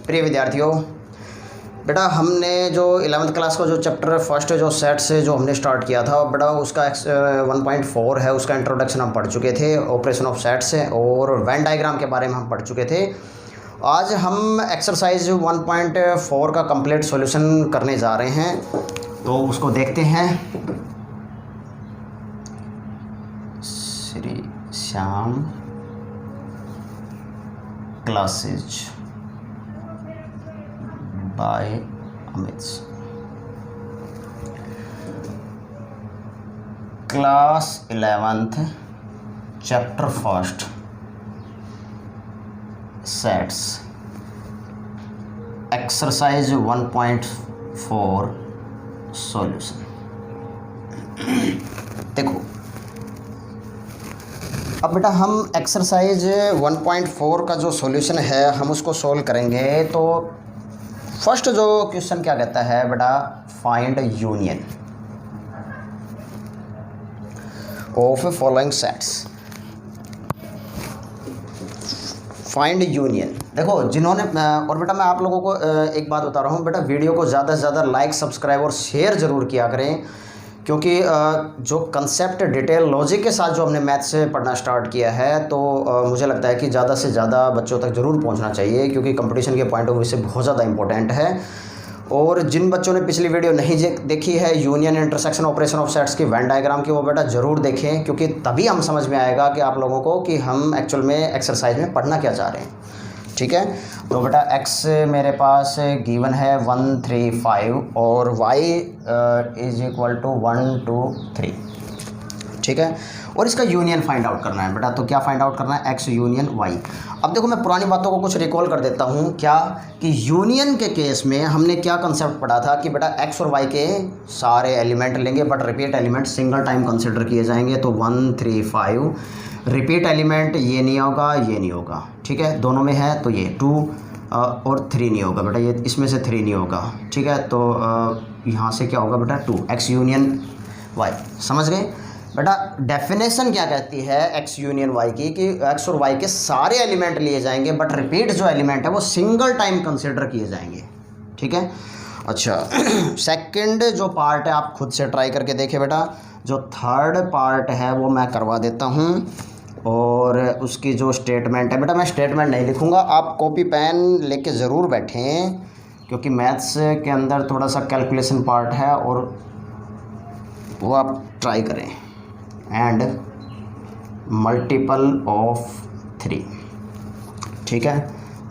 प्रिय विद्यार्थियों, बेटा हमने जो 11th क्लास का जो चैप्टर फर्स्ट जो सेट से जो हमने स्टार्ट किया था बेटा उसका 1.4 है, उसका इंट्रोडक्शन हम पढ़ चुके थे ऑपरेशन ऑफ सेट्स से, और वेन डायग्राम के बारे में हम पढ़ चुके थे। आज हम एक्सरसाइज 1.4 का कंप्लीट सॉल्यूशन करने जा रहे हैं, तो उसको देखते हैं। Shri Shyam classes by Amit. Class 11th chapter first sets exercise 1.4 solution. देखो अब बेटा हम एक्सरसाइज 1.4 का जो सॉल्यूशन है हम उसको सॉल्व करेंगे। तो फर्स्ट जो क्वेश्चन क्या कहता है बेटा, find union of following sets. Find union. देखो जिन्होंने, और बेटा मैं आप लोगों को एक बात बता रहा हूँ बेटा, वीडियो को ज़्यादा से ज़्यादा लाइक, सब्सक्राइब और शेयर ज़रूर किया करें, क्योंकि जो कंसेप्ट डिटेल लॉजिक के साथ जो हमने मैथ से पढ़ना स्टार्ट किया है, तो मुझे लगता है कि ज़्यादा से ज़्यादा बच्चों तक ज़रूर पहुंचना चाहिए, क्योंकि कंपटीशन के पॉइंट ऑफ व्यू से बहुत ज़्यादा इंपॉर्टेंट है। और जिन बच्चों ने पिछली वीडियो नहीं देखी है union, intersection, operation of sets की, वेन डायग्राम की, वो बेटा ज़रूर देखें, क्योंकि तभी हम समझ में आएगा कि आप लोगों को कि हम एक्चुअल में एक्सरसाइज में पढ़ना क्या चाह रहे हैं। ठीक है, तो बेटा x मेरे पास गिवन है 1 3 5 और y इज इक्वल टू 1 2 3। ठीक है, और इसका यूनियन फाइंड आउट करना है बेटा। तो क्या फाइंड आउट करना है, x यूनियन y। अब देखो मैं पुरानी बातों को कुछ रिकॉल कर देता हूँ, क्या कि यूनियन के केस में हमने क्या कंसेप्ट पढ़ा था कि बेटा x और y के सारे एलिमेंट लेंगे, but repeat element single time consider किए जाएंगे। तो 1 3 5 रिपीट एलिमेंट ये नहीं होगा, ये नहीं होगा। ठीक है, दोनों में है, तो ये 2 और 3 नहीं होगा बेटा, ये इसमें से 3 नहीं होगा। ठीक है, तो यहाँ से क्या होगा बेटा, 2 x यूनियन y। समझ गए बेटा, डेफिनेशन क्या कहती है x यूनियन y की, कि x और y के सारे एलिमेंट लिए जाएंगे, बट रिपीट जो एलिमेंट है वो सिंगल टाइम कंसिडर किए जाएंगे। ठीक है, अच्छा सेकंड जो पार्ट है आप खुद से ट्राई करके देखें बेटा। जो थर्ड पार्ट है वो मैं करवा देता हूँ, और उसकी जो स्टेटमेंट है बेटा, मैं स्टेटमेंट नहीं लिखूँगा, आप कॉपी पेन लेके ज़रूर बैठें, क्योंकि मैथ्स के अंदर थोड़ा सा कैलकुलेशन पार्ट है, और वो आप ट्राई करें। And multiple of 3। ठीक है,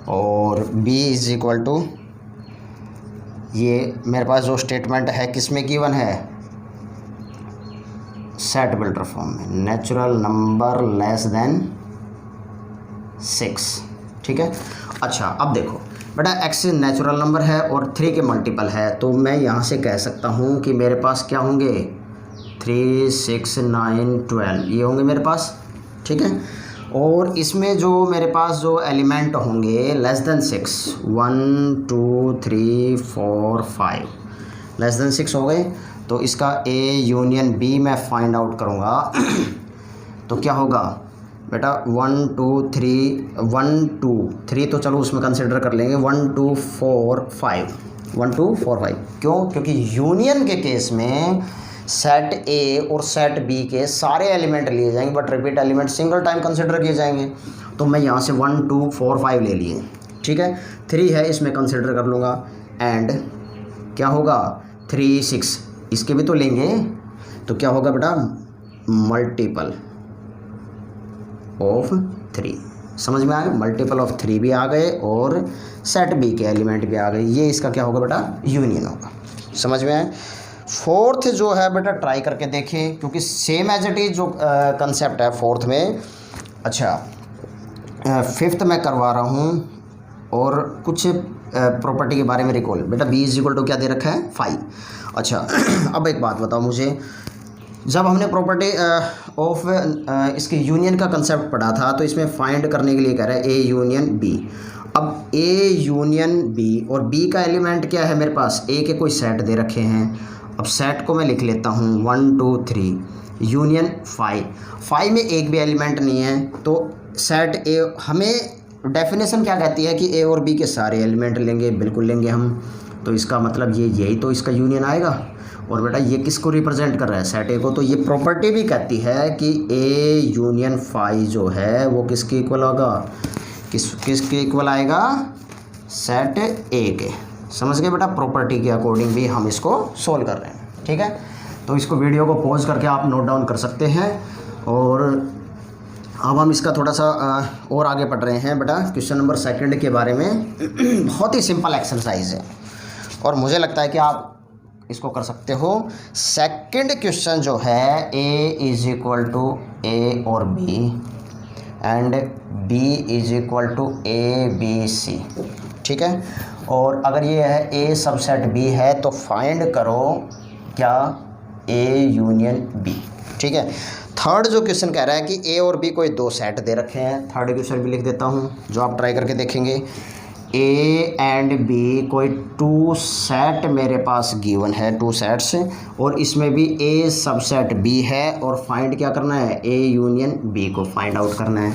और b इज़ इक्वल टू, ये मेरे पास जो स्टेटमेंट है किसमें गिवन है, सेट बिल्डर फॉर्म में, नेचुरल नंबर लेस देन 6। ठीक है, अच्छा अब देखो बेटा x नेचुरल नंबर है और 3 के मल्टीपल है, तो मैं यहाँ से कह सकता हूँ कि मेरे पास क्या होंगे, 3 6 9 12 ये होंगे मेरे पास। ठीक है, और इसमें जो मेरे पास जो एलिमेंट होंगे लेस देन 6, 1 2 3 4 5 लेस देन 6 हो गए, तो इसका a यूनियन b मैं फाइंड आउट करूँगा। तो क्या होगा बेटा, 1 2 3 1 2 3 तो चलो उसमें कंसिडर कर लेंगे, 1 2 4 5 1 2 4 5। क्यों, क्योंकि यूनियन के केस में सेट a और सेट b के सारे एलिमेंट लिए जाएंगे, but repeat element single time consider किए जाएंगे। तो मैं यहाँ से 1 2 4 5 ले लिए। ठीक है, 3 है इसमें कंसिडर कर लूँगा, एंड क्या होगा 3 6 इसके भी तो लेंगे, तो क्या होगा बेटा, मल्टीपल ऑफ 3। समझ में आ गया, मल्टीपल ऑफ 3 भी आ गए और सेट बी के एलिमेंट भी आ गए, ये इसका क्या होगा बेटा, यूनियन होगा। समझ में आए। फोर्थ जो है बेटा ट्राई करके देखें, क्योंकि सेम एज इट इज जो कंसेप्ट है फोर्थ में। अच्छा फिफ्थ में करवा रहा हूँ, और कुछ प्रॉपर्टी के बारे में रिकॉल। बेटा b इज इक्वल टू क्या दे रखा है, 5। अच्छा अब एक बात बताओ मुझे, जब हमने प्रॉपर्टी ऑफ इसके यूनियन का कंसेप्ट पढ़ा था, तो इसमें फाइंड करने के लिए कह रहा है a यूनियन b। अब a यूनियन b, और b का एलिमेंट क्या है मेरे पास, a के कोई सेट दे रखे हैं। अब सेट को मैं लिख लेता हूँ 1 2 3 यूनियन 5 में एक भी एलिमेंट नहीं है, तो सेट ए हमें डेफिनेशन क्या कहती है कि ए और बी के सारे एलिमेंट लेंगे, बिल्कुल लेंगे हम, तो इसका मतलब ये यही तो इसका यूनियन आएगा। और बेटा ये किसको रिप्रेजेंट कर रहा है, सेट ए को, तो ये प्रॉपर्टी भी कहती है कि ए यूनियन फाई जो है वो किसके इक्वल होगा, किसके इक्वल आएगा, सेट ए के। समझ गए बेटा, प्रॉपर्टी के अकॉर्डिंग भी हम इसको सोल्व कर रहे हैं, ठीक है। तो इसको वीडियो को पॉज करके आप नोट डाउन कर सकते हैं। और अब हम इसका थोड़ा सा और आगे पढ़ रहे हैं बेटा, क्वेश्चन नंबर 2 के बारे में। बहुत ही सिंपल एक्सरसाइज है और मुझे लगता है कि आप इसको कर सकते हो। सेकंड क्वेश्चन जो है, A is equal to A और B and B is equal to A B C, ठीक है। और अगर ये है ए सबसेट बी है तो फाइंड करो क्या, ए यूनियन बी, ठीक है। थर्ड जो क्वेश्चन कह रहा है कि ए और बी कोई 2 सेट दे रखे हैं। थर्ड क्वेश्चन भी लिख देता हूँ जो आप ट्राई करके देखेंगे। ए एंड बी कोई 2 सेट मेरे पास गिवन है, 2 सेट्स, और इसमें भी ए सबसेट बी है और फाइंड क्या करना है, ए यूनियन बी को फाइंड आउट करना है,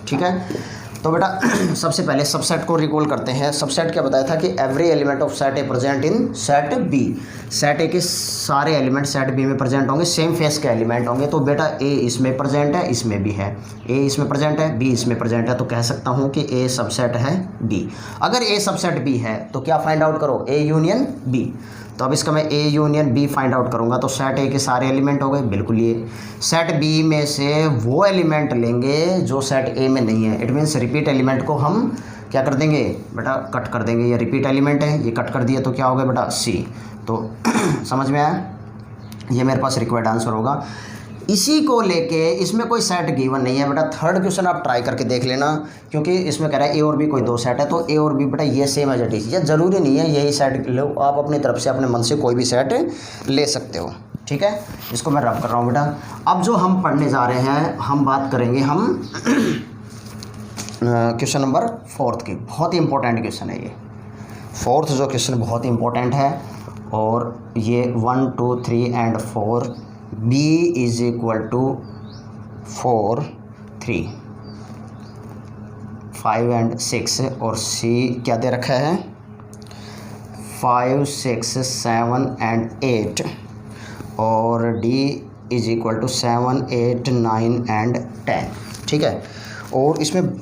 ठीक है। तो बेटा सबसे पहले सबसेट को रिकॉल करते हैं। सबसेट क्या बताया था कि every element of set A present in set B, set A के सारे एलिमेंट सेट बी में प्रेजेंट होंगे, सेम फेस के एलिमेंट होंगे। तो बेटा ए इसमें प्रेजेंट है, इसमें भी है, ए इसमें प्रेजेंट है, बी इसमें प्रेजेंट है, तो कह सकता हूँ कि ए सबसेट है बी। अगर ए सबसेट बी है तो क्या फाइंड आउट करो, ए यूनियन बी। तो अब इसका मैं A union B find out करूंगा, तो सेट ए के सारे एलिमेंट हो गए, बिल्कुल। ये सेट बी में से वो एलिमेंट लेंगे जो सेट ए में नहीं है। इट मीन्स रिपीट एलिमेंट को हम क्या कर देंगे बेटा, कट कर देंगे। ये रिपीट एलिमेंट है, ये कट कर दिया तो क्या हो गया बेटा, सी। तो समझ में आया, ये मेरे पास रिक्वायर्ड आंसर होगा। इसी को लेके इसमें कोई सेट गिवन नहीं है बेटा। थर्ड क्वेश्चन आप ट्राई करके देख लेना, क्योंकि इसमें कह रहा है ए और बी कोई 2 सेट है, तो ए और बी बेटा ये सेम एज इट इज, ये ज़रूरी नहीं है यही सेट लो, आप अपनी तरफ से अपने मन से कोई भी सेट ले सकते हो, ठीक है। इसको मैं रब कर रहा हूँ बेटा। अब जो हम पढ़ने जा रहे हैं, हम बात करेंगे हम क्वेश्चन नंबर 4 की। बहुत ही इंपॉर्टेंट क्वेश्चन है ये, 4th जो क्वेश्चन बहुत ही इंपॉर्टेंट है। और ये 1 2 3 and 4, b is equal to 4 3 5 and 6, और c क्या दे रखा है, 5 6 7 एंड 8, और d is equal to 7 8 9 and 10, ठीक है। और इसमें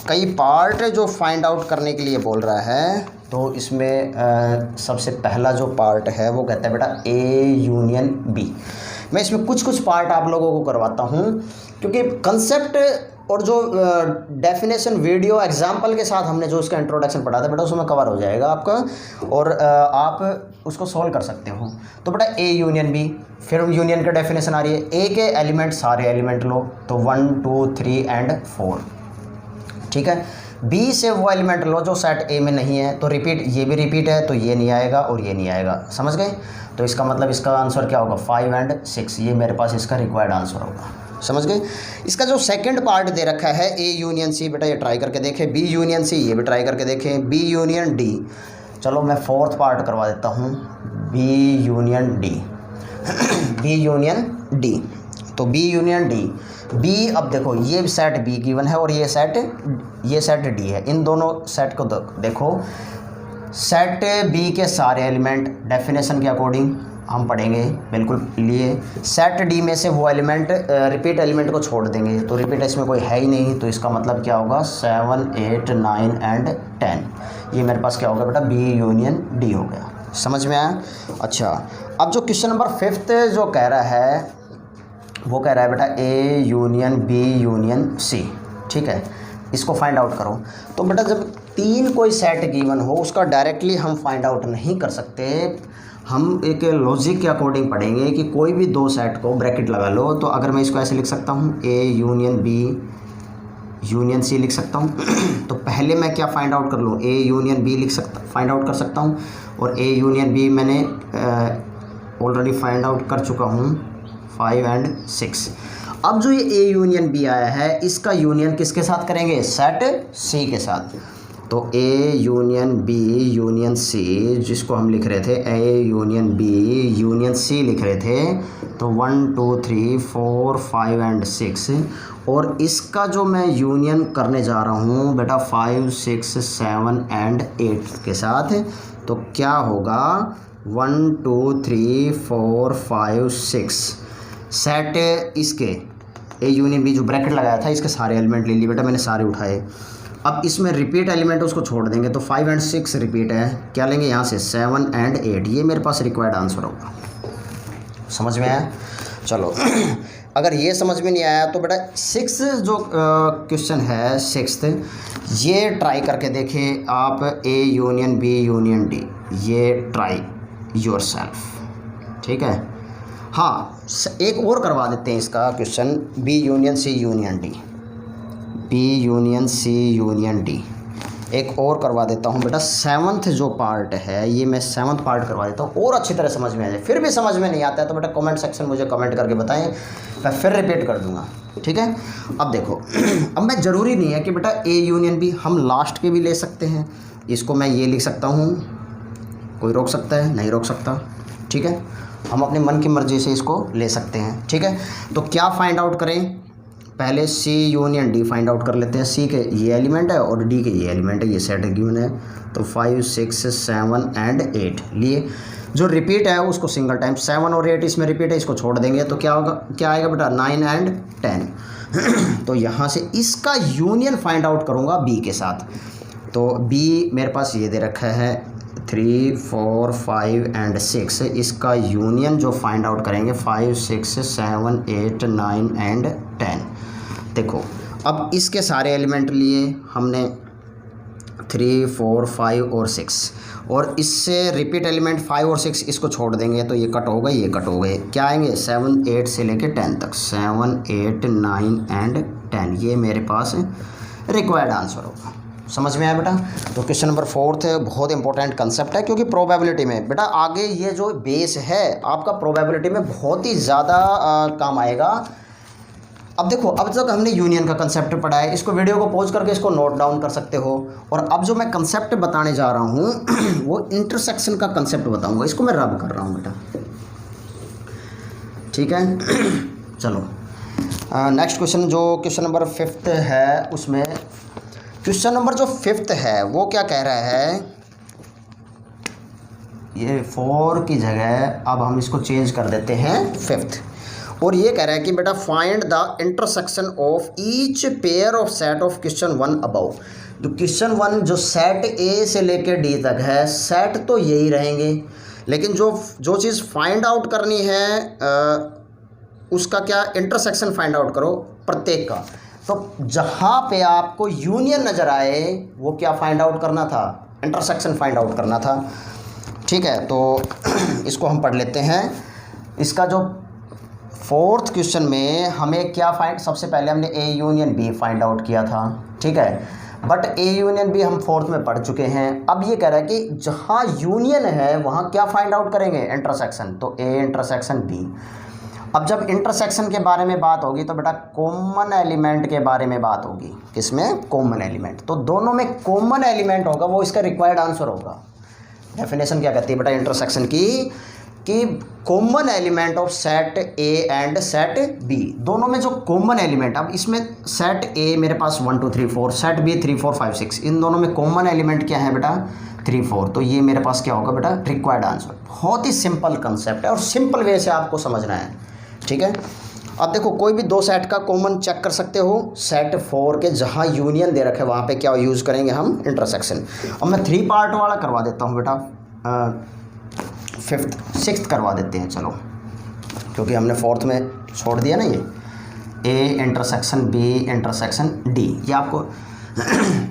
कई पार्ट जो फाइंड आउट करने के लिए बोल रहा है। तो इसमें सबसे पहला जो पार्ट है वो कहता है बेटा ए यूनियन बी। मैं इसमें कुछ पार्ट आप लोगों को करवाता हूँ, क्योंकि कंसेप्ट और जो डेफिनेशन वीडियो एग्जाम्पल के साथ हमने जो उसका इंट्रोडक्शन पढ़ा था बेटा, उसमें कवर हो जाएगा आपका, और आप उसको सॉल्व कर सकते हो। तो बेटा ए यूनियन बी, फिर यूनियन की डेफिनेशन आ रही है, ए के एलिमेंट सारे एलिमेंट लो, तो 1 2 3 एंड 4, ठीक है। बी से वो एलिमेंट लो जो सेट ए में नहीं है, तो रिपीट, ये भी रिपीट है तो ये नहीं आएगा और ये नहीं आएगा, समझ गए। तो इसका मतलब इसका आंसर क्या होगा, 5 एंड 6, ये मेरे पास इसका रिक्वायर्ड आंसर होगा, समझ गए। इसका जो सेकंड पार्ट दे रखा है ए यूनियन सी, बेटा ये ट्राई करके देखें। बी यूनियन सी, ये भी ट्राई करके देखें। बी यूनियन डी, चलो मैं 4th पार्ट करवा देता हूँ, B union D. B union D, तो बी यूनियन डी, बी, अब देखो ये सेट बी गिवन है और ये सेट डी है। इन दोनों सेट को देखो, सेट बी के सारे एलिमेंट डेफिनेशन के अकॉर्डिंग हम पढ़ेंगे, बिल्कुल लिए। सेट डी में से वो एलिमेंट रिपीट एलिमेंट को छोड़ देंगे, तो रिपीट इसमें कोई है ही नहीं, तो इसका मतलब क्या होगा, 7 8 9 एंड 10, ये मेरे पास क्या होगा बेटा, बी यूनियन डी हो गया, समझ में आया। अच्छा, अब जो क्वेश्चन नंबर 5th जो कह रहा है, वो कह रहा है बेटा A union B union C, ठीक है। इसको फाइंड आउट करो। तो बेटा जब 3 कोई सेट गिवन हो, उसका डायरेक्टली हम फाइंड आउट नहीं कर सकते, हम एक लॉजिक के अकॉर्डिंग पढ़ेंगे कि कोई भी 2 सेट को ब्रैकेट लगा लो। तो अगर मैं इसको ऐसे लिख सकता हूँ, A union B union C लिख सकता हूँ। तो पहले मैं क्या फाइंड आउट कर लूँ, A union B find out कर सकता हूँ, और ए यूनियन बी मैंने ऑलरेडी फाइंड आउट कर चुका हूँ, 5 एंड 6। अब जो ये ए यूनियन बी आया है, इसका यूनियन किसके साथ करेंगे, सेट सी के साथ। तो A union B union C, जिसको हम लिख रहे थे A union B union C लिख रहे थे, तो 1 2 3 4 5 एंड 6, और इसका जो मैं यूनियन करने जा रहा हूँ बेटा 5 6 7 एंड 8 के साथ, तो क्या होगा 1 2 3 4 5 6 सेट इसके ए यूनियन बी जो ब्रैकेट लगाया था इसके सारे एलिमेंट ले लिए बेटा मैंने, सारे उठाए। अब इसमें रिपीट एलिमेंट उसको छोड़ देंगे, तो 5 एंड 6 रिपीट है, क्या लेंगे यहाँ से 7 एंड 8, ये मेरे पास रिक्वायर्ड आंसर होगा। समझ में आया? चलो अगर ये समझ में नहीं आया तो बेटा 6 जो क्वेश्चन है 6th, ये ट्राई करके देखें आप, A union B union D, ये ट्राई योरसेल्फ, ठीक है। हाँ एक और करवा देते हैं इसका question, B union C union D, B union C union D, एक और करवा देता हूँ बेटा 7th जो पार्ट है, ये मैं 7th पार्ट करवा देता हूँ और अच्छी तरह समझ में आ जाए। फिर भी समझ में नहीं आता है तो बेटा कमेंट सेक्शन मुझे कमेंट करके बताएं, मैं फिर रिपीट कर दूँगा, ठीक है। अब देखो अब मैं ज़रूरी नहीं है कि बेटा ए यूनियन बी, हम लास्ट के भी ले सकते हैं, इसको मैं ये लिख सकता हूँ, कोई रोक सकता है? नहीं रोक सकता, ठीक है। हम अपने मन की मर्ज़ी से इसको ले सकते हैं, ठीक है। तो क्या फाइंड आउट करें, पहले सी यूनियन डी फाइंड आउट कर लेते हैं। सी के ये एलिमेंट है और डी के ये एलिमेंट है, ये सेट गिवन है, तो 5 6 7 एंड 8 लिए। जो रिपीट है उसको सिंगल टाइम, 7 और 8 इसमें रिपीट है, इसको छोड़ देंगे तो क्या होगा, क्या आएगा बेटा 9 एंड 10। तो यहाँ से इसका यूनियन फाइंड आउट करूँगा बी के साथ, तो बी मेरे पास ये दे रखा है 3 4 5 एंड 6, इसका यूनियन जो फाइंड आउट करेंगे 5 6 7 8 9 एंड 10। देखो अब इसके सारे एलिमेंट लिए हमने 3 4 5 और 6, और इससे रिपीट एलिमेंट 5 और 6 इसको छोड़ देंगे तो ये कट हो गए, ये कट हो गए, क्या आएंगे 7 8 से लेके 10 तक, 7 8 9 एंड 10, ये मेरे पास रिक्वायर्ड आंसर होगा। समझ में आया बेटा? तो क्वेश्चन नंबर 4th बहुत इंपॉर्टेंट कंसेप्ट है, क्योंकि प्रोबेबिलिटी में बेटा आगे ये जो बेस है आपका प्रोबेबिलिटी में बहुत ही ज़्यादा काम आएगा। अब देखो अब तक हमने यूनियन का कंसेप्ट पढ़ा है, इसको वीडियो को पॉज करके इसको नोट डाउन कर सकते हो, और अब जो मैं कंसेप्ट बताने जा रहा हूँ वो इंटरसेक्शन का कंसेप्ट बताऊँगा, इसको मैं रब कर रहा हूँ बेटा, ठीक है। चलो नेक्स्ट क्वेश्चन, जो क्वेश्चन नंबर 5th है, उसमें क्वेश्चन नंबर जो 5th है वो क्या कह रहा है, ये 4 की जगह अब हम इसको चेंज कर देते हैं 5th, और ये कह रहा है कि बेटा find the intersection of each pair of set of question 1 above. तो क्वेश्चन 1 जो सेट ए से लेकर डी तक है, सेट तो यही रहेंगे, लेकिन जो चीज़ फाइंड आउट करनी है उसका क्या इंटरसेक्शन फाइंड आउट करो प्रत्येक का। तो जहाँ पे आपको यूनियन नज़र आए वो क्या फाइंड आउट करना था, इंटरसेक्शन फाइंड आउट करना था, ठीक है। तो इसको हम पढ़ लेते हैं। इसका जो 4th क्वेश्चन में हमें क्या फाइंड, सबसे पहले हमने A union B find out किया था, ठीक है, बट ए यूनियन बी हम 4th में पढ़ चुके हैं। अब ये कह रहा है कि जहाँ यूनियन है वहाँ क्या फाइंड आउट करेंगे, इंटरसेक्शन, तो ए इंटरसेक्शन बी। अब जब इंटरसेक्शन के बारे में बात होगी तो बेटा कॉमन एलिमेंट के बारे में बात होगी, किसमें, कॉमन एलिमेंट, तो दोनों में कॉमन एलिमेंट होगा, वो इसका रिक्वायर्ड आंसर होगा। डेफिनेशन क्या कहती है बेटा इंटरसेक्शन की, कि common element of set A and set B, दोनों में जो कॉमन एलिमेंट, अब इसमें सेट ए मेरे पास 1 2 3 4, सेट बी 3 4 5 6, इन दोनों में कॉमन एलिमेंट क्या है बेटा 3 4, तो ये मेरे पास क्या होगा बेटा रिक्वायर्ड आंसर। बहुत ही सिंपल कंसेप्ट है और सिंपल वे से आपको समझना है, ठीक है। अब देखो कोई भी दो सेट का कॉमन चेक कर सकते हो, सेट 4 के जहाँ यूनियन दे रखे वहाँ पे क्या यूज़ करेंगे हम, इंटरसेक्शन। अब मैं 3 पार्ट वाला करवा देता हूँ बेटा, 5th 6th करवा देते हैं, चलो, क्योंकि हमने 4th में छोड़ दिया ना ये, A intersection B intersection D, ये आपको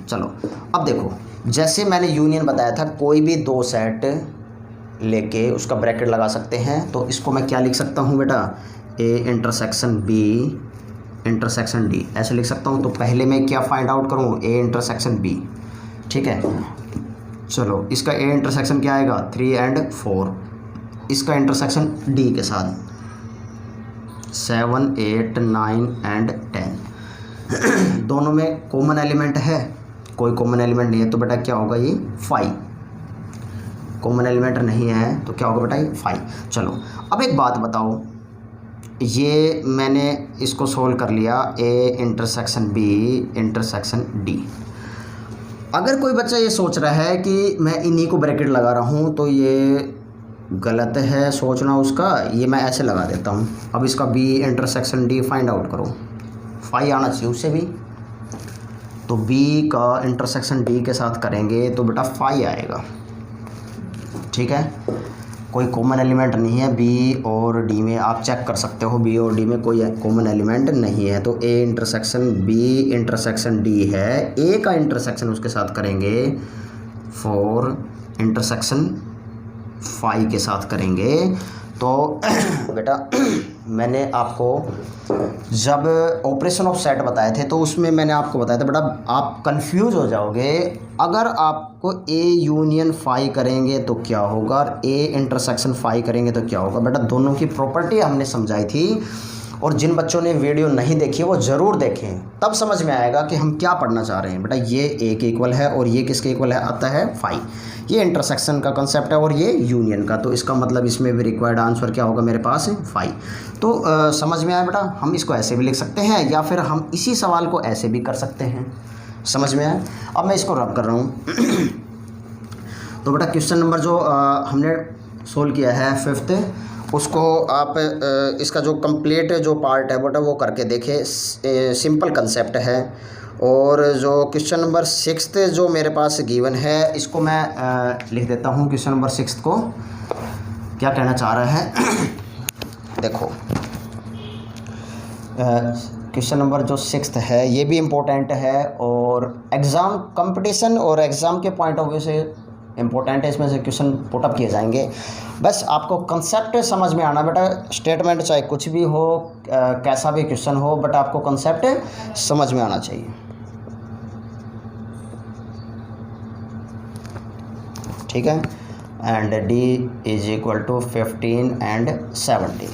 चलो अब देखो, जैसे मैंने यूनियन बताया था, कोई भी दो सेट लेके उसका ब्रैकेट लगा सकते हैं, तो इसको मैं क्या लिख सकता हूँ बेटा, A intersection B intersection D, ऐसे लिख सकता हूँ। तो पहले मैं क्या फाइंड आउट करूँ, ए इंटरसेक्शन बी, ठीक है। चलो इसका ए इंटरसेक्शन क्या आएगा 3 एंड 4, इसका इंटरसेक्शन डी के साथ 7 8 9 एंड 10, दोनों में कॉमन एलिमेंट है, कोई कॉमन एलिमेंट नहीं है तो बेटा क्या होगा, ये 5। कॉमन एलिमेंट नहीं है तो क्या होगा बेटा, ये 5। चलो अब एक बात बताओ, ये मैंने इसको सोल्व कर लिया, A intersection B intersection D। अगर कोई बच्चा ये सोच रहा है कि मैं इन्हीं को ब्रैकेट लगा रहा हूँ तो ये गलत है सोचना उसका, ये मैं ऐसे लगा देता हूँ। अब इसका B intersection D find out करो, 5 आना चाहिए उससे भी, तो B का इंटरसेक्शन D के साथ करेंगे तो बेटा 5 आएगा। ठीक है, कोई कॉमन एलिमेंट नहीं है B और D में, आप चेक कर सकते हो B और D में कोई कॉमन एलिमेंट नहीं है, तो A intersection B intersection D है, A का इंटरसेक्शन उसके साथ करेंगे 4 इंटरसेक्शन 5 के साथ करेंगे। तो बेटा मैंने आपको जब ऑपरेशन ऑफ सेट बताए थे तो उसमें मैंने आपको बताया था बेटा आप कंफ्यूज हो जाओगे, अगर आपको A यूनियन 5 करेंगे तो क्या होगा और A इंटरसेक्शन 5 करेंगे तो क्या होगा। बेटा दोनों की प्रॉपर्टी हमने समझाई थी, और जिन बच्चों ने वीडियो नहीं देखी वो ज़रूर देखें, तब समझ में आएगा कि हम क्या पढ़ना चाह रहे हैं। बेटा ये A के इक्वल है और ये किसके इक्वल है, आता है 5। ये इंटरसेक्शन का कंसेप्ट है और ये यूनियन का, तो इसका मतलब इसमें भी रिक्वायर्ड आंसर क्या होगा मेरे पास, 5। तो समझ में आया बेटा, हम इसको ऐसे भी लिख सकते हैं या फिर हम इसी सवाल को ऐसे भी कर सकते हैं। समझ में आया। अब मैं इसको रब कर रहा हूँ। तो बेटा क्वेश्चन नंबर जो हमने सोल्व किया है 5th, उसको आप इसका जो कंप्लीट जो पार्ट है बेटा वो करके देखें, सिंपल कंसेप्ट है। और जो क्वेश्चन नंबर 6th जो मेरे पास गिवन है, इसको मैं लिख देता हूँ। क्वेश्चन नंबर 6 को क्या कहना चाह रहा है देखो, क्वेश्चन नंबर जो 6th है ये भी इम्पोर्टेंट है और एग्ज़ाम कंपटीशन और एग्ज़ाम के पॉइंट ऑफ व्यू से इम्पोर्टेंट है। इसमें से क्वेश्चन पुटअप किए जाएंगे, बस आपको कंसेप्ट समझ में आना बेटा। स्टेटमेंट चाहे कुछ भी हो, कैसा भी क्वेश्चन हो, बट आपको कंसेप्ट समझ में आना चाहिए। ठीक है, and D is equal to 15 and 70।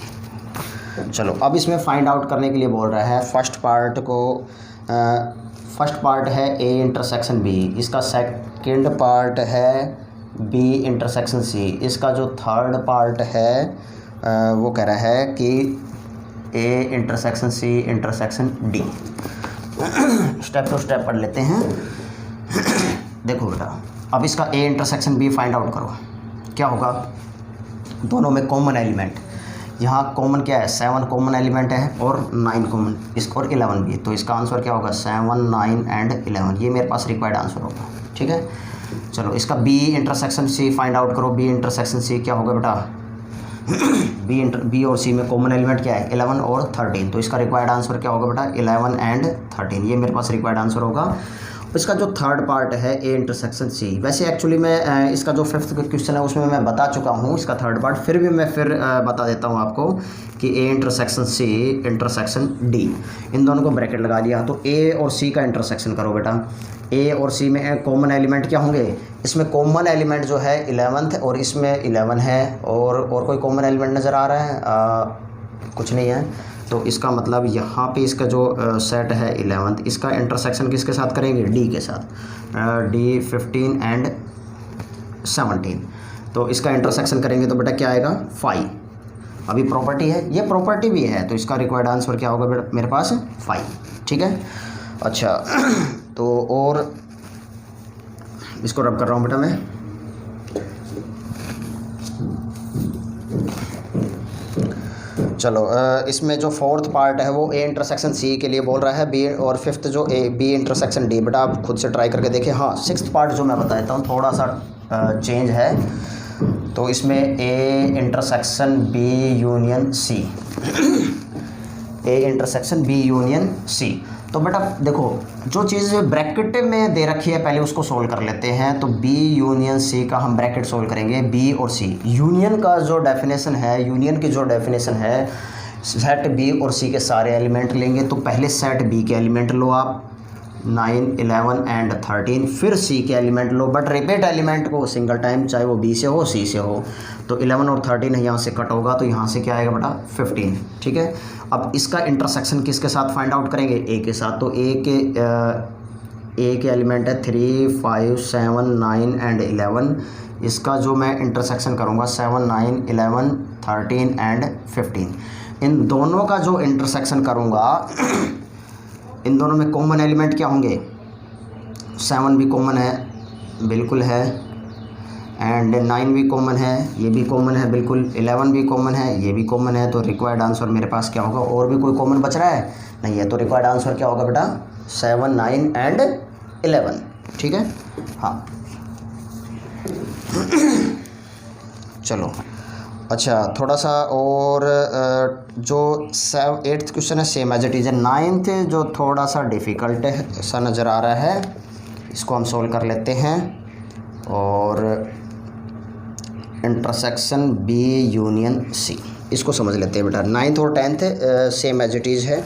चलो अब इसमें फाइंड आउट करने के लिए बोल रहा है। फर्स्ट पार्ट है A इंटरसेक्शन B, इसका सेकंड पार्ट है B इंटरसेक्शन C, इसका जो थर्ड पार्ट है वो कह रहा है कि A intersection C intersection D। Step to step पढ़ लेते हैं। देखो बेटा अब इसका A intersection B find out करो, क्या होगा। दोनों में कॉमन एलिमेंट, यहाँ कॉमन क्या है, 7 कॉमन एलिमेंट है और 9 कॉमन, इसका और 11 भी, तो इसका आंसर क्या होगा 7, 9 एंड 11। ये मेरे पास रिक्वायर्ड आंसर होगा। ठीक है, चलो इसका B intersection C find out करो। B इंटरसेक्शन C क्या होगा बेटा, B और C में कॉमन एलिमेंट क्या है 11 और 13, तो इसका रिक्वायर्ड आंसर क्या होगा बेटा 11 एंड 13। ये मेरे पास रिक्वायर्ड आंसर होगा। इसका जो थर्ड पार्ट है A इंटरसेक्शन C, वैसे एक्चुअली मैं इसका जो 5th क्वेश्चन है उसमें मैं बता चुका हूँ इसका थर्ड पार्ट, फिर भी मैं बता देता हूँ आपको कि A intersection C intersection D, इन दोनों को ब्रैकेट लगा लिया। तो A और C का इंटरसेक्शन करो बेटा। A और C में कॉमन एलिमेंट क्या होंगे, इसमें कॉमन एलिमेंट जो है 11th और इसमें 11 है, और कोई कॉमन एलिमेंट नज़र आ रहा है, कुछ नहीं है। तो इसका मतलब यहाँ पे इसका जो सेट है 11th, इसका इंटरसेक्शन किसके साथ करेंगे, D के साथ, D 15 एंड 17। तो इसका इंटरसेक्शन करेंगे तो बेटा क्या आएगा 5। अभी प्रॉपर्टी है, ये प्रॉपर्टी भी है, तो इसका रिक्वायर्ड आंसर क्या होगा बेटा मेरे पास 5। ठीक है, अच्छा तो और इसको रब कर रहा हूँ बेटा मैं। चलो इसमें जो 4th पार्ट है वो A इंटरसेक्शन C के लिए बोल रहा है, B और 5th जो B इंटरसेक्शन D। बेटा आप खुद से ट्राई करके देखें। हाँ 6th पार्ट जो मैं बताता हूँ थोड़ा सा चेंज है, तो इसमें A intersection B union C, A intersection B union C। तो बेटा देखो जो चीज़ ब्रैकेट में दे रखी है पहले उसको सोल्व कर लेते हैं। तो B यूनियन C का हम ब्रैकेट सोल्व करेंगे, B और C। यूनियन का जो डेफिनेशन है, यूनियन की जो डेफिनेशन है, सेट B और C के सारे एलिमेंट लेंगे। तो पहले सेट B के एलिमेंट लो आप 9, 11 एंड 13, फिर C के element low, but repeat element को सिंगल टाइम, चाहे वो B से हो C से हो। तो 11 और 13 यहाँ से कट होगा, तो यहाँ से क्या आएगा बेटा 15। ठीक है, अब इसका इंटरसेक्शन किसके साथ फाइंड आउट करेंगे, A के साथ। तो ए के एलिमेंट है 3, 5, 7, 9 एंड 11। इसका जो मैं इंटरसेक्शन करूँगा 7, 9, 11, 13 एंड 15, इन दोनों का जो इंटरसेक्शन करूँगा इन दोनों में कॉमन एलिमेंट क्या होंगे? 7 भी कॉमन है, बिल्कुल है, एंड 9 भी कॉमन है, ये भी कॉमन है बिल्कुल, 11 भी कॉमन है, ये भी कॉमन है। तो रिक्वायर्ड आंसर मेरे पास क्या होगा? और भी कोई कॉमन बच रहा है? नहीं है। तो रिक्वायर्ड आंसर क्या होगा बेटा? 7, 9 एंड 11। ठीक है, हाँ। चलो अच्छा, थोड़ा सा और जो 8th क्वेश्चन है सेम एज इट इज़ है। 9th जो थोड़ा सा डिफ़िकल्ट है सा नज़र आ रहा है, इसको हम सोल्व कर लेते हैं। और इंटरसेक्शन बी यूनियन सी, इसको समझ लेते हैं बेटा। 9th और 10th same as it is है।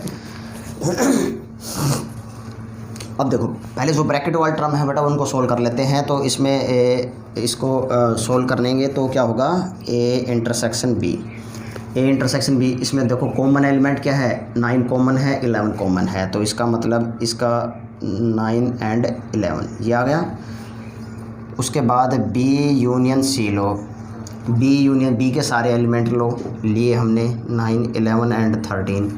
अब देखो, पहले जो ब्रैकेट वाला टर्म है बेटा उनको सोल्व कर लेते हैं। तो इसमें इसको सोल्व करेंगे तो क्या होगा? A intersection B, A intersection B. इसमें देखो कॉमन एलिमेंट क्या है? 9 कॉमन है, 11 कॉमन है। तो इसका मतलब इसका 9 एंड 11 ये आ गया। उसके बाद बी यूनियन सी लो, बी यूनियन बी के सारे एलिमेंट लो, लिए हमने 9, 11 एंड 13।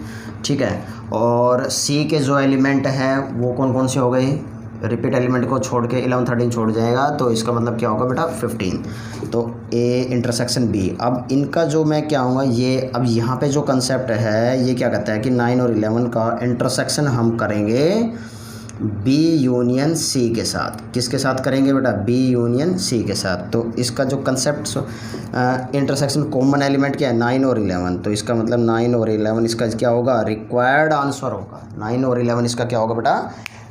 ठीक है, और सी के जो एलिमेंट हैं वो कौन कौन से हो गए? रिपीट एलिमेंट को छोड़ के 11, 13 छोड़ जाएगा, तो इसका मतलब क्या होगा बेटा? 15। तो ए इंटरसेक्शन बी। अब इनका जो मैं क्या आऊँगा ये, अब यहाँ पे जो कंसेप्ट है ये क्या कहता है कि 9 और 11 का इंटरसेक्शन हम करेंगे बी यूनियन सी के साथ। किसके साथ करेंगे बेटा? बी यूनियन सी के साथ। तो इसका जो कंसेप्ट इंटरसेक्शन कॉमन एलिमेंट क्या है? 9 और 11। तो इसका मतलब 9 और 11 इसका क्या होगा? रिक्वायर्ड आंसर होगा। 9 और 11 इसका क्या होगा बेटा?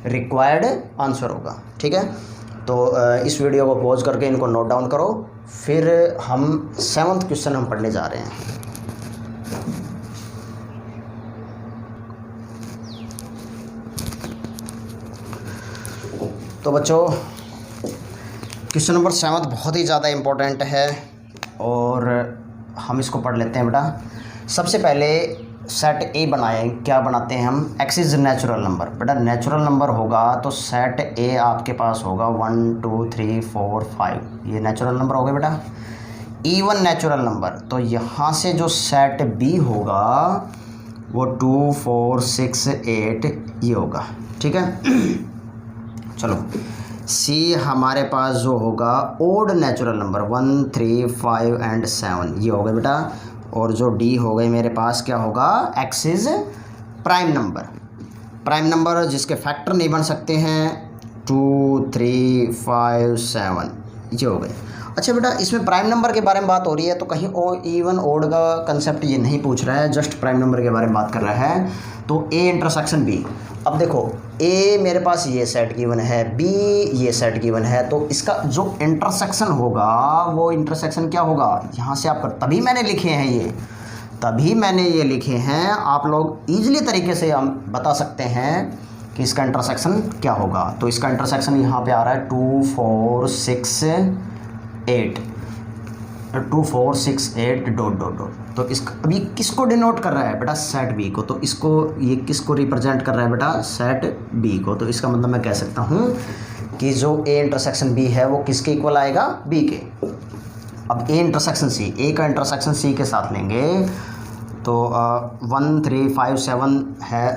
रिक्वायर्ड आंसर होगा। ठीक है, तो इस वीडियो को पॉज करके इनको नोट डाउन करो, फिर हम 7th क्वेश्चन हम पढ़ने जा रहे हैं। तो बच्चों, क्वेश्चन नंबर 7 बहुत ही ज़्यादा इम्पोर्टेंट है और हम इसको पढ़ लेते हैं बेटा। सबसे पहले सेट ए बनाएं। क्या बनाते हैं हम? X is natural number. बेटा नेचुरल नंबर होगा तो सेट ए आपके पास होगा 1, 2, 3, 4, 5, ये नेचुरल नंबर हो गए बेटा। इवन नेचुरल नंबर, तो यहाँ से जो सेट बी होगा वो 2, 4, 6, 8 ये होगा। ठीक है, चलो सी हमारे पास जो होगा ओड नेचुरल नंबर 1, 3, 5 एंड 7 ये हो गए बेटा। और जो डी हो गए मेरे पास क्या होगा? X is prime number. Prime number जिसके फैक्टर नहीं बन सकते हैं 2, 3, 5, 7 ये हो गए। अच्छा बेटा, इसमें प्राइम नंबर के बारे में बात हो रही है तो कहीं इवन ओड का कंसेप्ट ये नहीं पूछ रहा है, जस्ट प्राइम नंबर के बारे में बात कर रहा है। तो ए इंटरसेक्शन बी। अब देखो, ए मेरे पास ये सेट गिवन है, बी ये सेट गिवन है, तो इसका जो इंटरसेक्शन होगा वो इंटरसेक्शन क्या होगा? यहाँ से आप तभी मैंने लिखे हैं ये, तभी मैंने ये लिखे हैं। आप लोग ईजिली तरीके से हम बता सकते हैं कि इसका इंटरसेक्शन क्या होगा। तो इसका इंटरसेक्शन यहाँ पे आ रहा है 2, 4, 6, 8, 2, 4, 6, 8 डॉट डॉट डॉट। तो इसका अभी किसको डिनोट कर रहा है बेटा? सेट बी को। तो इसको ये किसको रिप्रेजेंट कर रहा है बेटा? सेट बी को। तो इसका मतलब मैं कह सकता हूँ कि जो ए इंटरसेक्शन बी है वो किसके इक्वल आएगा? बी के। अब ए इंटरसेक्शन सी, ए का इंटरसेक्शन सी के साथ लेंगे तो 1, 3, 5, 7 है।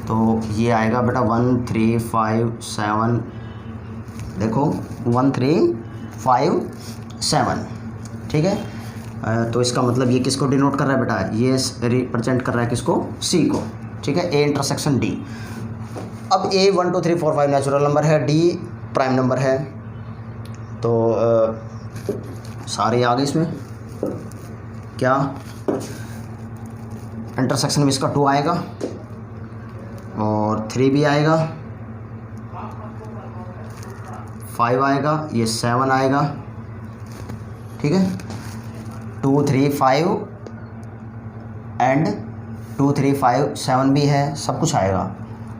तो ये आएगा बेटा 1, 3, 5, 7। देखो 1, 3, 5, 7। ठीक है, तो इसका मतलब ये किसको डिनोट कर रहा है बेटा? ये रिप्रेजेंट कर रहा है किसको? सी को। ठीक है, ए इंटरसेक्शन डी। अब ए 1, 2, 3, 4, 5 नेचुरल नंबर है, डी प्राइम नंबर है। तो सारे आ गए इसमें। क्या इंटरसेक्शन में इसका 2 आएगा और 3 भी आएगा, 5 आएगा, ये 7 आएगा। ठीक है, 2, 3, 5 एंड 2, 3, 5, 7 भी है, सब कुछ आएगा।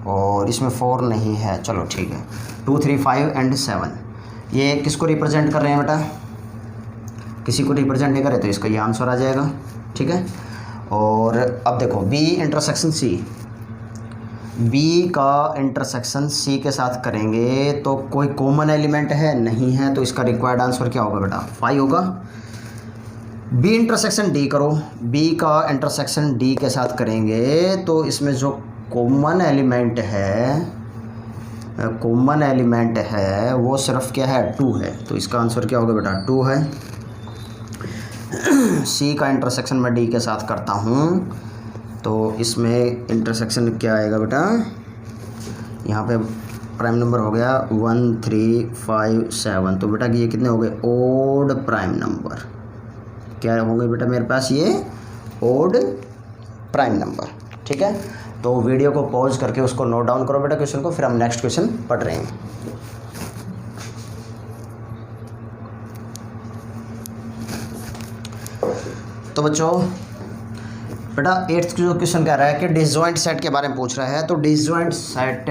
और इसमें 4 नहीं है, चलो ठीक है। 2, 3, 5 एंड 7 ये किसको रिप्रेजेंट कर रहे हैं बेटा? किसी को रिप्रेजेंट नहीं करे तो इसका ये आंसर आ जाएगा। ठीक है, और अब देखो बी इंटरसेक्शन सी। बी का इंटरसेक्शन सी के साथ करेंगे तो कोई कॉमन एलिमेंट है नहीं है, तो इसका रिक्वायर्ड आंसर क्या होगा बेटा 5 होगा। बी इंटरसेक्शन डी करो, बी का इंटरसेक्शन डी के साथ करेंगे तो इसमें जो कॉमन एलिमेंट है वो सिर्फ क्या है 2 है, तो इसका आंसर क्या होगा बेटा 2 है। सी का इंटरसेक्शन मैं डी के साथ करता हूँ तो इसमें इंटरसेक्शन क्या आएगा बेटा, यहाँ पे प्राइम नंबर हो गया 1 3 5 7, तो बेटा ये कितने हो गए ओड प्राइम नंबर, क्या होंगे बेटा मेरे पास ये ओड प्राइम नंबर। ठीक है, तो वीडियो को पॉज करके उसको नोट डाउन करो बेटा क्वेश्चन को, फिर हम नेक्स्ट क्वेश्चन पढ़ रहे हैं। तो बच्चों बेटा 8th जो क्वेश्चन कह रहा है कि डिसजॉइंट सेट के बारे में पूछ रहा है, तो डिसजॉइंट सेट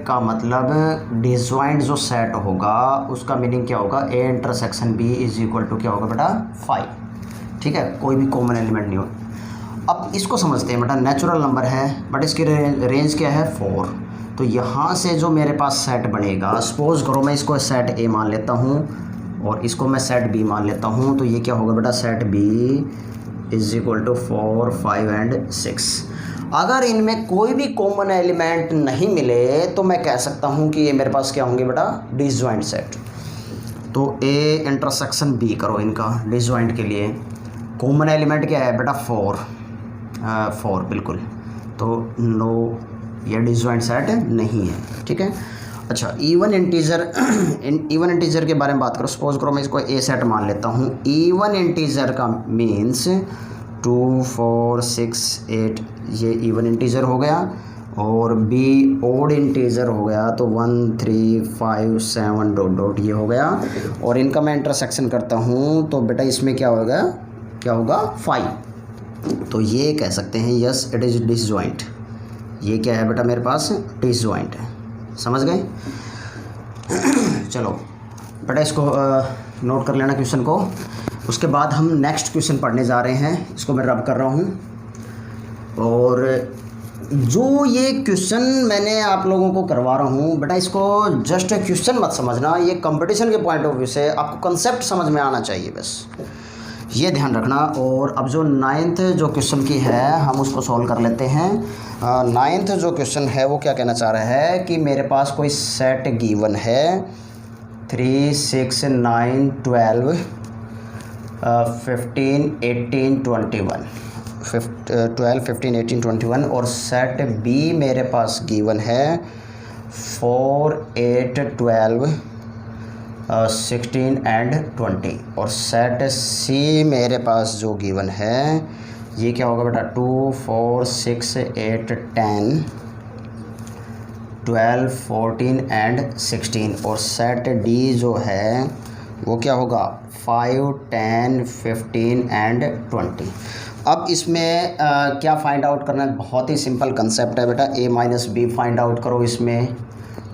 का मतलब डिसजॉइंट जो सेट होगा उसका मीनिंग क्या होगा, A intersection B is equal to क्या होगा बेटा 5। ठीक है, कोई भी कॉमन एलिमेंट नहीं हो। अब इसको समझते हैं बेटा, नेचुरल नंबर है बट इसकी रेंज क्या है 4, तो यहाँ से जो मेरे पास सेट बनेगा, सपोज करो मैं इसको सेट ए मान लेता हूँ और इसको मैं सेट बी मान लेता हूँ, तो ये क्या होगा बेटा set B is equal to 4 5 and 6। अगर इनमें कोई भी कॉमन एलिमेंट नहीं मिले तो मैं कह सकता हूँ कि ये मेरे पास क्या होंगे बेटा डिसजॉइंट सेट। तो ए इंटरसेक्शन बी करो इनका डिसजॉइंट के लिए, कॉमन एलिमेंट क्या है बेटा 4 बिल्कुल, तो नो ये डिसजॉइंट सेट नहीं है। ठीक है, अच्छा इवन इंटीजर के बारे में बात करो, सपोज करो मैं इसको ए सेट मान लेता हूँ। इवन इंटीजर का मीन्स 2 4 6 8 ये इवन इंटीजर हो गया, और बी ओड इंटीजर हो गया तो 1 3 5 7 डॉट डॉट ये हो गया, और इनका मैं इंटरसेक्शन करता हूँ तो बेटा इसमें क्या होगा 5। तो ये कह सकते हैं यस इट इज़ डिसजॉइंट, ये क्या है बेटा मेरे पास डिसजॉइंट है। समझ गए? चलो बेटा इसको नोट कर लेना क्वेश्चन को, उसके बाद हम नेक्स्ट क्वेश्चन पढ़ने जा रहे हैं। इसको मैं रब कर रहा हूँ, और जो ये क्वेश्चन मैंने आप लोगों को करवा रहा हूँ बेटा, इसको जस्ट क्वेश्चन मत समझना, ये कंपटीशन के पॉइंट ऑफ व्यू से आपको कंसेप्ट समझ में आना चाहिए, बस ये ध्यान रखना। और अब जो 9th जो क्वेश्चन की है हम उसको सॉल्व कर लेते हैं। 9th जो क्वेश्चन है वो क्या कहना चाह रहा है कि मेरे पास कोई सेट गिवन है 3 6 9 12 15 18 21 12 15 18 21, और सेट बी मेरे पास गिवन है 4 8 12 16 एंड 20, और सेट सी मेरे पास जो गिवन है ये क्या होगा बेटा 2 4 6 8 10 12 14 एंड 16, और सेट डी जो है वो क्या होगा 5 10 15 एंड 20। अब इसमें क्या फाइंड आउट करना है, बहुत ही सिंपल कंसेप्ट है बेटा, ए माइनस बी फाइंड आउट करो इसमें।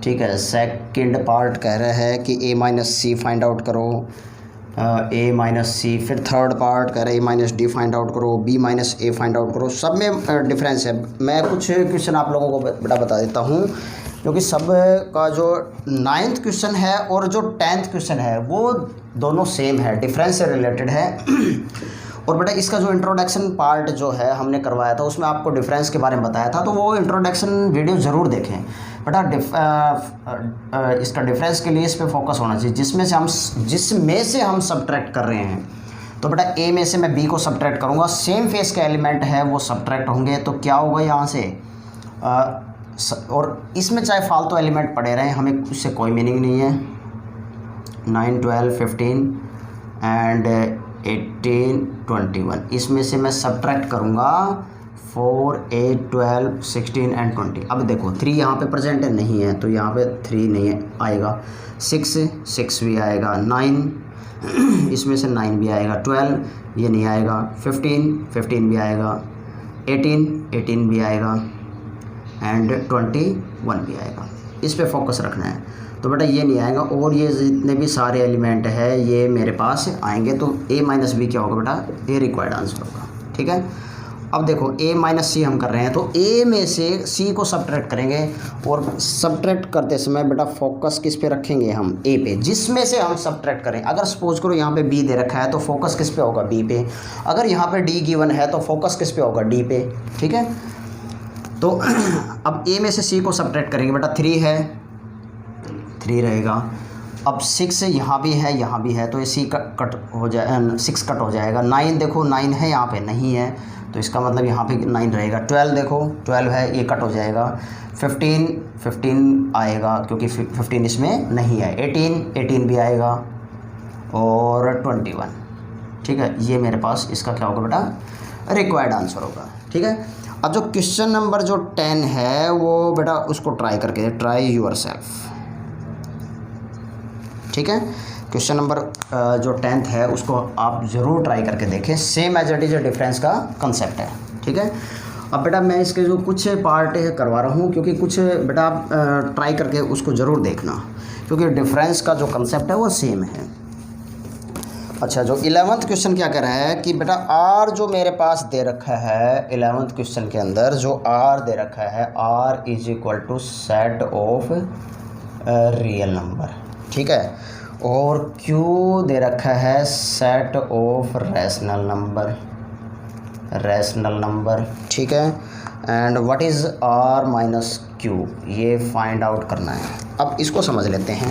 ठीक है, सेकंड पार्ट कह रहा है कि ए माइनस सी फाइंड आउट करो, ए माइनस सी, फिर थर्ड पार्ट कह रहा है ए माइनस डी फाइंड आउट करो, बी माइनस ए फाइंड आउट करो। सब में डिफरेंस है। मैं कुछ क्वेश्चन आप लोगों को बेटा बता देता हूँ, क्योंकि सब का जो 9th क्वेश्चन है और जो 10th क्वेश्चन है वो दोनों सेम है, डिफरेंस से रिलेटेड है। और बेटा इसका जो इंट्रोडक्शन पार्ट जो है हमने करवाया था उसमें आपको डिफरेंस के बारे में बताया था, तो वो इंट्रोडक्शन वीडियो ज़रूर देखें बेटा। इसका डिफरेंस के लिए इस पे फोकस होना चाहिए, जिसमें से हम सब्ट्रैक्ट कर रहे हैं। तो बेटा ए में से मैं बी को सब्ट्रैक्ट करूँगा, सेम फेस के एलिमेंट है वो सब्ट्रैक्ट होंगे, तो क्या होगा यहाँ से और इसमें चाहे फालतू एलिमेंट पड़े रहें, हमें उससे कोई मीनिंग नहीं है। 9 12 15 एंड 18 21, इसमें से मैं सब्ट्रैक्ट करूँगा 4 8 12 16 एंड 20। अब देखो 3 यहाँ पे प्रेजेंट नहीं है तो यहाँ पे 3 नहीं आएगा, 6 भी आएगा, 9 इसमें से 9 भी आएगा, 12 ये नहीं आएगा, 15 भी आएगा, 18 भी आएगा एंड 21 भी आएगा। इस पे फोकस रखना है। तो बेटा ये नहीं आएगा, और ये जितने भी सारे एलिमेंट है ये मेरे पास आएंगे, तो ए माइनस बी क्या होगा बेटा, ए रिक्वायर्ड आंसर होगा। ठीक है, अब देखो a माइनस सी हम कर रहे हैं, तो a में से c को सब्ट्रैक्ट करेंगे, और सब्ट्रैक्ट करते समय बेटा फोकस किस पे रखेंगे हम, a पे, जिसमें से हम सब्ट्रैक्ट करें। अगर सपोज करो यहाँ पे b दे रखा है तो फोकस किस पे होगा, b पे। अगर यहाँ पे d गिवन है तो फोकस किस पे होगा, d पे। ठीक है, तो अब a में से c को सब्ट्रैक्ट करेंगे बेटा, 3 है, 3 रहेगा। अब 6 यहाँ भी है, यहाँ भी है, तो ये c कट हो जाए, 6 कट हो जाएगा। 9 देखो 9 है, यहाँ पे नहीं है, तो इसका मतलब यहाँ पे 9 रहेगा। 12 देखो 12 है, ये कट हो जाएगा। 15 आएगा क्योंकि 15 इसमें नहीं है। 18 भी आएगा, और 21। ठीक है, ये मेरे पास इसका क्या होगा बेटा, रिक्वायर्ड आंसर होगा। ठीक है, अब जो क्वेश्चन नंबर जो 10 है वो बेटा उसको ट्राई योर सेल्फ। ठीक है, क्वेश्चन नंबर जो 10th है उसको आप ज़रूर ट्राई करके देखें। Same as it is difference का कंसेप्ट है। ठीक है, अब बेटा मैं इसके जो कुछ पार्ट करवा रहा हूँ, क्योंकि कुछ बेटा आप ट्राई करके उसको ज़रूर देखना, क्योंकि डिफरेंस का जो कंसेप्ट है वो सेम है। अच्छा, जो 11th क्वेश्चन क्या कह रहा है कि बेटा आर जो मेरे पास दे रखा है 11th क्वेश्चन के अंदर, जो आर दे रखा है, R is equal to set of real number. ठीक है, और Q दे रखा है सेट ऑफ रैशनल नंबर। ठीक है, and what is R minus Q, ये फाइंड आउट करना है। अब इसको समझ लेते हैं।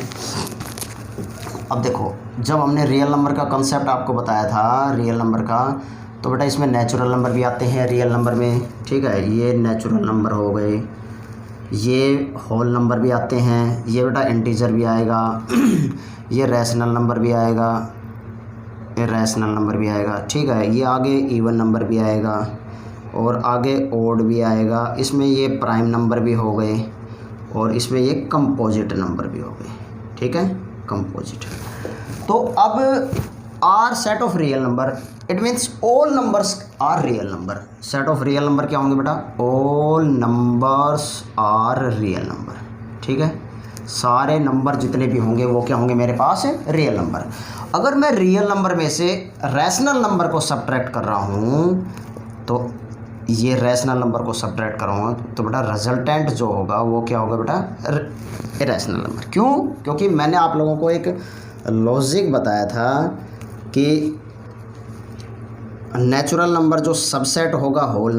अब देखो, जब हमने रियल नंबर का कंसेप्ट आपको बताया था, रियल नंबर का, तो बेटा इसमें नेचुरल नंबर भी आते हैं रियल नंबर में। ठीक है, ये नेचुरल नंबर हो गए, ये होल नंबर भी आते हैं, ये बेटा इंटीजर भी आएगा ये रैशनल नंबर भी आएगा, ये रैशनल नंबर भी आएगा। ठीक है, ये आगे इवन नंबर भी आएगा, और आगे ओड भी आएगा। इसमें ये प्राइम नंबर भी हो गए, और इसमें ये कंपोजिट नंबर भी हो गए। ठीक है, कंपोजिट। तो अब R set of real number, it means all numbers are real number. Set of real number क्या होंगे बेटा, all numbers are real number. ठीक है, सारे नंबर जितने भी होंगे वो क्या होंगे मेरे पास, रियल नंबर। अगर मैं रियल नंबर में से रैशनल नंबर को सब्ट्रैक्ट कर रहा हूँ, तो ये रैशनल नंबर को सब्ट्रैक्ट करूँगा, तो बेटा रिजल्टेंट जो होगा वो क्या होगा बेटा, इरेशनल नंबर। क्यों, क्योंकि मैंने आप लोगों को एक लॉजिक बताया था कि नेचुरल नंबर जो सबसेट होगा होल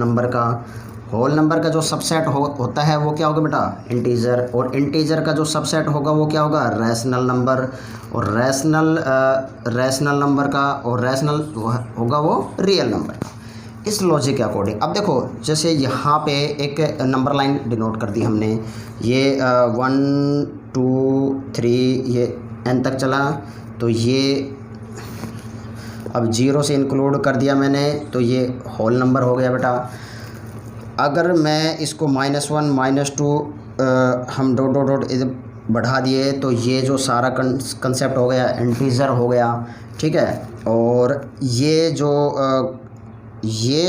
नंबर का जो सबसेट होता है वो क्या होगा बेटा, इंटीजर, और इंटीजर का जो सबसेट होगा वो क्या होगा, रैशनल नंबर, और रैशनल नंबर का और रैशनल होगा वो रियल नंबर का। इस लॉजिक के अकॉर्डिंग अब देखो, जैसे यहाँ पे एक नंबर लाइन डिनोट कर दी हमने, ये 1 2 3 ये n तक चला, तो ये अब 0 से इंक्लूड कर दिया मैंने, तो ये होल नंबर हो गया बेटा। अगर मैं इसको -1 -2 हम डॉट इधर बढ़ा दिए, तो ये जो सारा कंसेप्ट हो गया इंटीजर हो गया। ठीक है, और ये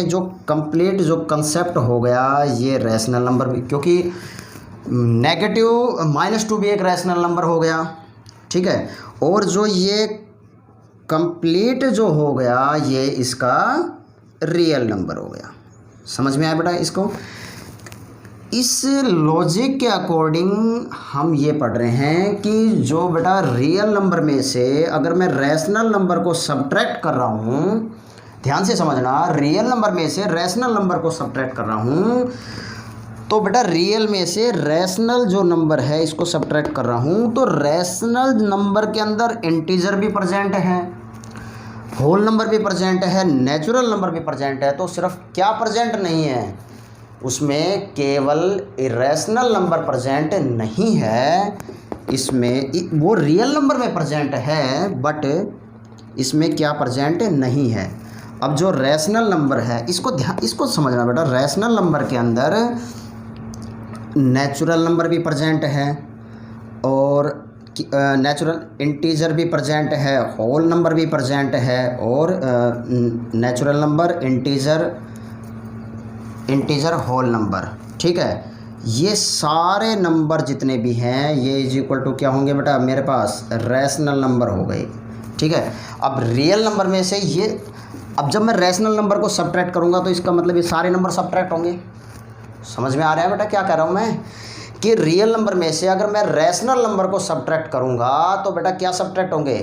जो कंप्लीट जो कंसेप्ट हो गया ये रैशनल नंबर भी, क्योंकि नेगेटिव -2 भी एक रैशनल नंबर हो गया। ठीक है, और जो ये कंप्लीट जो हो गया ये इसका रियल नंबर हो गया। समझ में आया बेटा इसको? इस लॉजिक के अकॉर्डिंग हम ये पढ़ रहे हैं कि जो बेटा रियल नंबर में से अगर मैं रैशनल नंबर को सब्ट्रैक्ट कर रहा हूँ, ध्यान से समझना, रियल नंबर में से रैशनल नंबर को सब्ट्रैक्ट कर रहा हूँ, तो बेटा रियल में से रैशनल जो नंबर है इसको सब्ट्रैक्ट कर रहा हूँ, तो रैशनल नंबर के अंदर इंटीजर भी प्रेजेंट है, होल नंबर भी प्रेजेंट है, नेचुरल नंबर भी प्रेजेंट है। तो सिर्फ क्या प्रेजेंट नहीं है उसमें, केवल इरेशनल नंबर प्रेजेंट नहीं है, इसमें वो रियल नंबर में प्रेजेंट है, बट इसमें क्या प्रेजेंट नहीं है। अब जो रैशनल नंबर है इसको समझना बेटा, रैशनल नंबर के अंदर नेचुरल नंबर भी प्रेजेंट है, और नेचुरल इंटीजर भी प्रेजेंट है, होल नंबर भी प्रेजेंट है, और natural number integer whole number. ठीक है, ये सारे नंबर जितने भी हैं ये इज इक्वल टू क्या होंगे बेटा, मेरे पास रैशनल नंबर हो गए। ठीक है, अब रियल नंबर में से ये अब जब मैं रैशनल नंबर को सब्ट्रैक्ट करूँगा तो इसका मतलब ये सारे नंबर सब्ट्रैक्ट होंगे। समझ में आ रहा है बेटा क्या कह रहा हूँ मैं, कि रियल नंबर में से अगर मैं रैशनल नंबर को सब्ट्रैक्ट करूँगा तो बेटा क्या सब्ट्रैक्ट होंगे,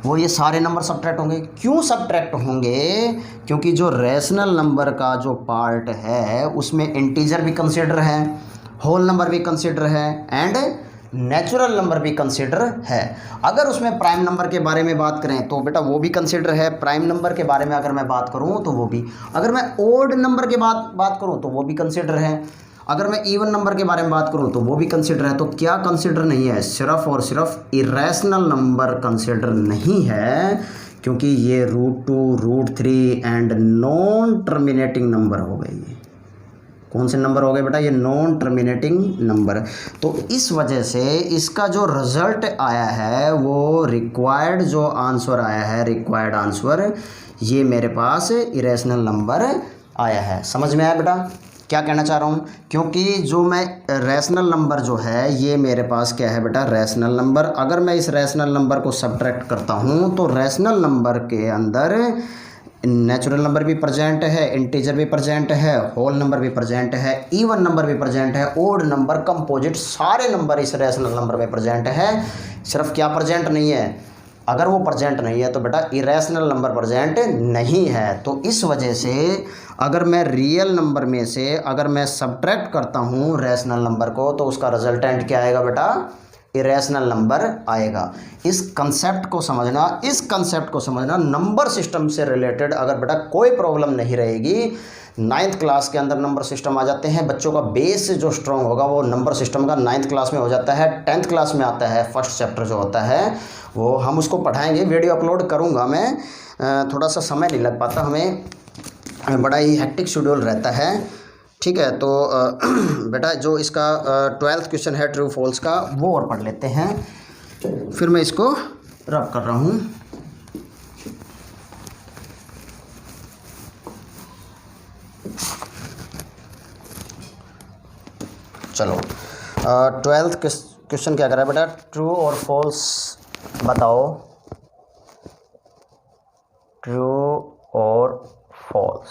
वो ये सारे नंबर सब्ट्रैक्ट होंगे। क्यों सब्ट्रैक्ट होंगे, क्योंकि जो रैशनल नंबर का जो पार्ट है उसमें इंटीजर भी कंसीडर है, होल नंबर भी कंसीडर है एंड नेचुरल नंबर भी कंसीडर है। अगर उसमें प्राइम नंबर के बारे में बात करें तो बेटा वो भी कंसीडर है, प्राइम नंबर के बारे में अगर मैं बात करूं तो वो भी, अगर मैं ओड नंबर के बात करूं तो वो भी कंसीडर है, अगर मैं इवन नंबर के बारे में बात करूं तो वो भी कंसीडर है। तो क्या कंसीडर नहीं है, सिर्फ और सिर्फ इरेशनल नंबर कंसीडर नहीं है, क्योंकि ये √2 √3 एंड नॉन टर्मिनेटिंग नंबर हो गए। ये कौन से नंबर हो गए बेटा, ये नॉन टर्मिनेटिंग नंबर। तो इस वजह से इसका जो रिजल्ट आया है वो रिक्वायर्ड जो आंसर आया है, रिक्वायर्ड आंसर ये मेरे पास इरेशनल नंबर आया है। समझ में आया बेटा क्या कहना चाह रहा हूँ, क्योंकि जो मैं रैशनल नंबर जो है ये मेरे पास क्या है बेटा, रैशनल नंबर। अगर मैं इस रैशनल नंबर को सब्ट्रैक्ट करता हूँ तो रैशनल नंबर के अंदर नेचुरल नंबर भी प्रेजेंट है, इंटीजर भी प्रेजेंट है, होल नंबर भी प्रेजेंट है, इवन नंबर भी प्रेजेंट है, ओड नंबर, कंपोजिट, सारे नंबर इस रैशनल नंबर में प्रेजेंट है। सिर्फ क्या प्रेजेंट नहीं है, अगर वो प्रेजेंट नहीं है तो बेटा इरेशनल नंबर प्रेजेंट नहीं है। तो इस वजह से अगर मैं रियल नंबर में से अगर मैं सब्ट्रैक्ट करता हूँ रैशनल नंबर को तो उसका रिजल्टेंट क्या आएगा बेटा, इरेशनल नंबर आएगा। इस कंसेप्ट को समझना, इस कंसेप्ट को समझना, नंबर सिस्टम से रिलेटेड अगर बेटा कोई प्रॉब्लम नहीं रहेगी, 9th क्लास के अंदर नंबर सिस्टम आ जाते हैं। बच्चों का बेस जो स्ट्रॉन्ग होगा वो नंबर सिस्टम का 9th क्लास में हो जाता है, 10th क्लास में आता है। फर्स्ट चैप्टर जो होता है वो हम उसको पढ़ाएंगे, वीडियो अपलोड करूँगा मैं, थोड़ा सा समय नहीं लग पाता, हमें बड़ा ही हेक्टिक शेड्यूल रहता है। ठीक है, तो बेटा जो इसका 12th क्वेश्चन है ट्रू फॉल्स का वो और पढ़ लेते हैं, फिर मैं इसको रब कर रहा हूँ। चलो 12th क्वेश्चन क्या कर रहा है बेटा, ट्रू और फॉल्स बताओ, ट्रू और फॉल्स।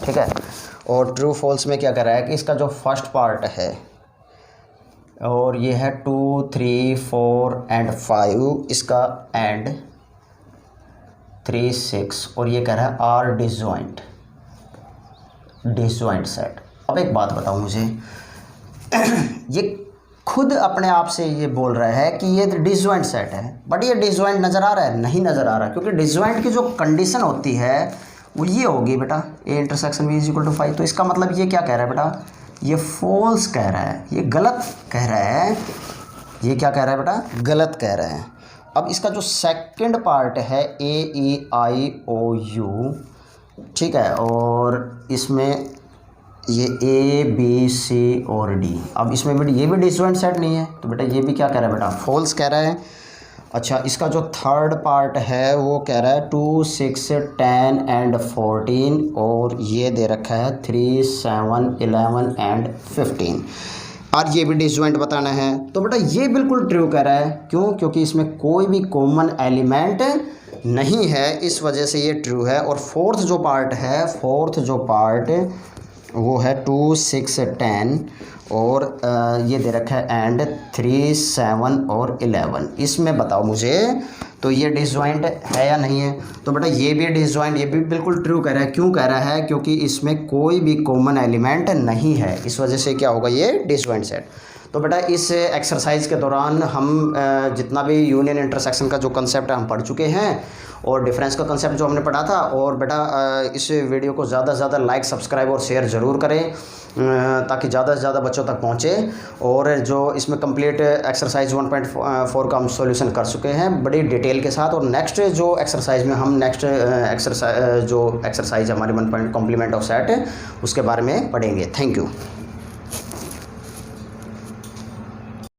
ठीक है, और ट्रू फॉल्स में क्या कर रहा है कि इसका जो फर्स्ट पार्ट है और ये है 2 3 4 एंड 5, इसका एंड 3 6, और ये कह रहा है आर डिसजॉइंट सेट। अब एक बात बताओ मुझे, ये खुद अपने आप से ये बोल रहा है कि ये डिसजॉइंट सेट है, बट ये डिसजॉइंट नज़र आ रहा है? नहीं नज़र आ रहा, क्योंकि डिसजॉइंट की जो कंडीशन होती है वो ये होगी बेटा, A intersection B is equal to 5। तो इसका मतलब ये क्या कह रहा है बेटा, ये फॉल्स कह रहा है, ये गलत कह रहा है। ये क्या कह रहा है बेटा, गलत कह रहा है। अब इसका जो सेकंड पार्ट है AEIOU, ठीक है, और इसमें ये ABC और D, अब इसमें बेटा ये भी डिसजॉइंट सेट नहीं है, तो बेटा ये भी क्या कह रहा है बेटा, फॉल्स कह रहा है। अच्छा, इसका जो थर्ड पार्ट है वो कह रहा है 2 6 10 एंड 14, और ये दे रखा है 3 7 11 एंड 15, और ये भी डिसजॉइंट बताना है। तो बेटा ये बिल्कुल ट्रू कह रहा है, क्यों, क्योंकि इसमें कोई भी कॉमन एलिमेंट नहीं है, इस वजह से ये ट्रू है। और फोर्थ जो पार्ट है, फोर्थ जो पार्ट वो है 2 6 10, और ये दे रखा है एंड 3 7 और 11, इसमें बताओ मुझे तो ये डिसजॉइंट है या नहीं है। तो बेटा ये भी डिसजॉइंट, ये भी बिल्कुल ट्रू कह रहा है। क्यों कह रहा है, क्योंकि इसमें कोई भी कॉमन एलिमेंट नहीं है, इस वजह से क्या होगा, ये डिसजॉइंट सेट। तो बेटा इस एक्सरसाइज के दौरान हम जितना भी यूनियन इंटरसेक्शन का जो कंसेप्ट है हम पढ़ चुके हैं, और डिफरेंस का कंसेप्ट जो हमने पढ़ा था। और बेटा इस वीडियो को ज़्यादा से ज़्यादा लाइक, सब्सक्राइब और शेयर ज़रूर करें, ताकि ज़्यादा से ज़्यादा बच्चों तक पहुँचे। और जो इसमें कंप्लीट एक्सरसाइज 1.4 का हम सॉल्यूशन कर चुके हैं बड़ी डिटेल के साथ। और नेक्स्ट जो एक्सरसाइज में हम नेक्स्ट एक्सरसाइज हमारी 1 पॉइंट कॉम्प्लीमेंट ऑफ सेट उसके बारे में पढ़ेंगे। Thank you.